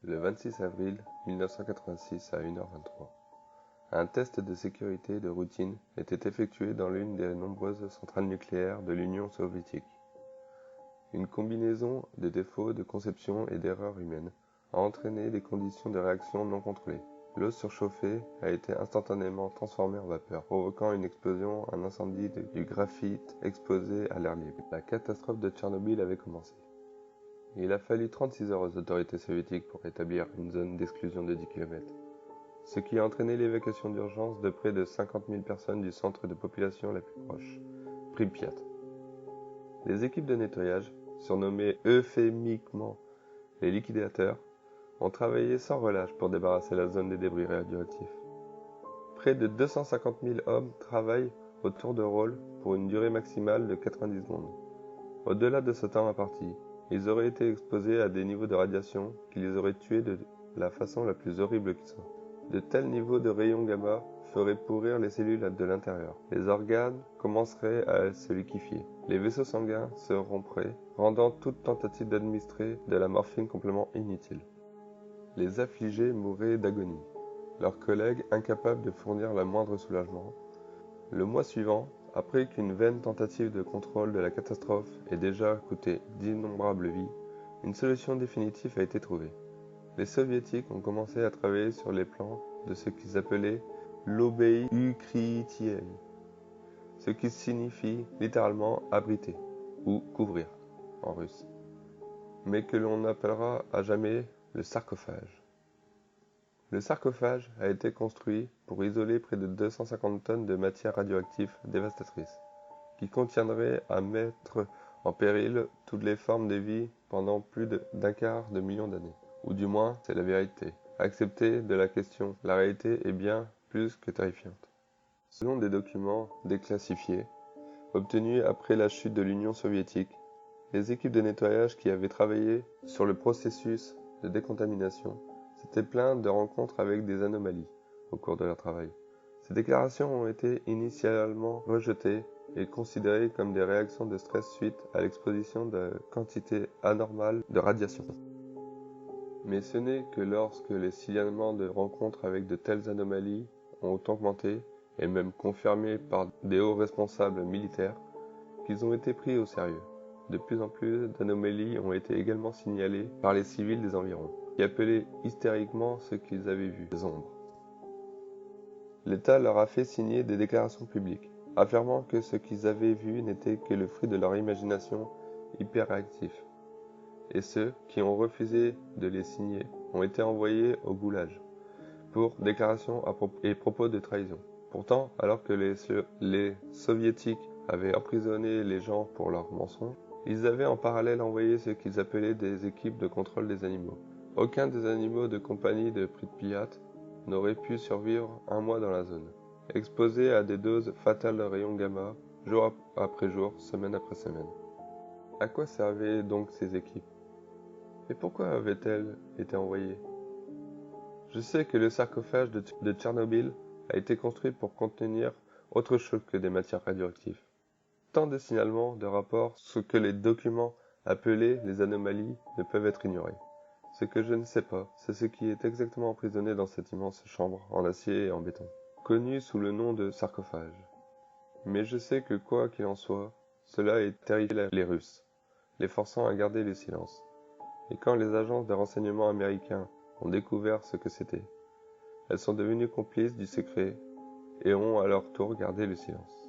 Le 26 avril 1986 à 1h23, un test de sécurité de routine était effectué dans l'une des nombreuses centrales nucléaires de l'Union soviétique. Une combinaison de défauts de conception et d'erreurs humaines a entraîné des conditions de réaction non contrôlées. L'eau surchauffée a été instantanément transformée en vapeur, provoquant une explosion, un incendie du graphite exposé à l'air libre. La catastrophe de Tchernobyl avait commencé. Il a fallu 36 heures aux autorités soviétiques pour établir une zone d'exclusion de 10 km, ce qui a entraîné l'évacuation d'urgence de près de 50 000 personnes du centre de population la plus proche, Pripyat. Les équipes de nettoyage, surnommées euphémiquement les liquidateurs, ont travaillé sans relâche pour débarrasser la zone des débris radioactifs. Près de 250 000 hommes travaillent au tour de rôle pour une durée maximale de 90 secondes. Au-delà de ce temps imparti, ils auraient été exposés à des niveaux de radiation qui les auraient tués de la façon la plus horrible qui soit. De tels niveaux de rayons gamma feraient pourrir les cellules de l'intérieur. Les organes commenceraient à se liquéfier. Les vaisseaux sanguins se rompraient, rendant toute tentative d'administrer de la morphine complètement inutile. Les affligés mouraient d'agonie, leurs collègues incapables de fournir le moindre soulagement. Le mois suivant, après qu'une vaine tentative de contrôle de la catastrophe ait déjà coûté d'innombrables vies, une solution définitive a été trouvée. Les soviétiques ont commencé à travailler sur les plans de ce qu'ils appelaient l'obéi ukrytiel, ce qui signifie littéralement abriter ou couvrir en russe, mais que l'on appellera à jamais le sarcophage. Le sarcophage a été construit pour isoler près de 250 tonnes de matière radioactive dévastatrice, qui contiendrait à mettre en péril toutes les formes de vie pendant plus d'un quart de million d'années. Ou du moins, c'est la vérité. Acceptez de la question, la réalité est bien plus que terrifiante. Selon des documents déclassifiés, obtenus après la chute de l'Union soviétique, les équipes de nettoyage qui avaient travaillé sur le processus de décontamination s'étaient plaintes de rencontres avec des anomalies au cours de leur travail. Ces déclarations ont été initialement rejetées et considérées comme des réactions de stress suite à l'exposition de quantités anormales de radiation. Mais ce n'est que lorsque les signalements de rencontres avec de telles anomalies ont augmenté, et même confirmés par des hauts responsables militaires, qu'ils ont été pris au sérieux. De plus en plus d'anomalies ont été également signalées par les civils des environs, qui appelaient hystériquement ce qu'ils avaient vu, des ombres. L'État leur a fait signer des déclarations publiques, affirmant que ce qu'ils avaient vu n'était que le fruit de leur imagination hyperactive. Et ceux qui ont refusé de les signer ont été envoyés au goulage pour déclaration et propos de trahison. Pourtant, alors que les soviétiques avaient emprisonné les gens pour leurs mensonges, ils avaient en parallèle envoyé ce qu'ils appelaient des équipes de contrôle des animaux. Aucun des animaux de compagnie de Pripyat n'aurait pu survivre un mois dans la zone, exposés à des doses fatales de rayons gamma, jour après jour, semaine après semaine. À quoi servaient donc ces équipes? Et pourquoi avaient-elles été envoyées? Je sais que le sarcophage de Tchernobyl a été construit pour contenir autre chose que des matières radioactives. Tant de signalements, de rapports, ce que les documents appelés les anomalies ne peuvent être ignorés. Ce que je ne sais pas, c'est ce qui est exactement emprisonné dans cette immense chambre en acier et en béton, connue sous le nom de sarcophage. Mais je sais que quoi qu'il en soit, cela a terrifié les Russes, les forçant à garder le silence. Et quand les agences de renseignement américains ont découvert ce que c'était, elles sont devenues complices du secret et ont à leur tour gardé le silence.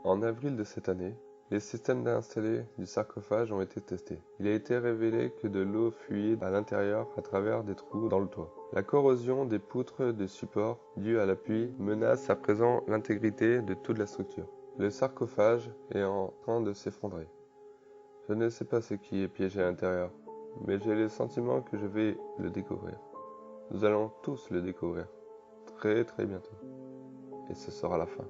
En avril de cette année, les systèmes installés du sarcophage ont été testés. Il a été révélé que de l'eau fuyait à l'intérieur à travers des trous dans le toit. La corrosion des poutres de support due à la pluie menace à présent l'intégrité de toute la structure. Le sarcophage est en train de s'effondrer. Je ne sais pas ce qui est piégé à l'intérieur, mais j'ai le sentiment que je vais le découvrir. Nous allons tous le découvrir, très bientôt. Et ce sera la fin.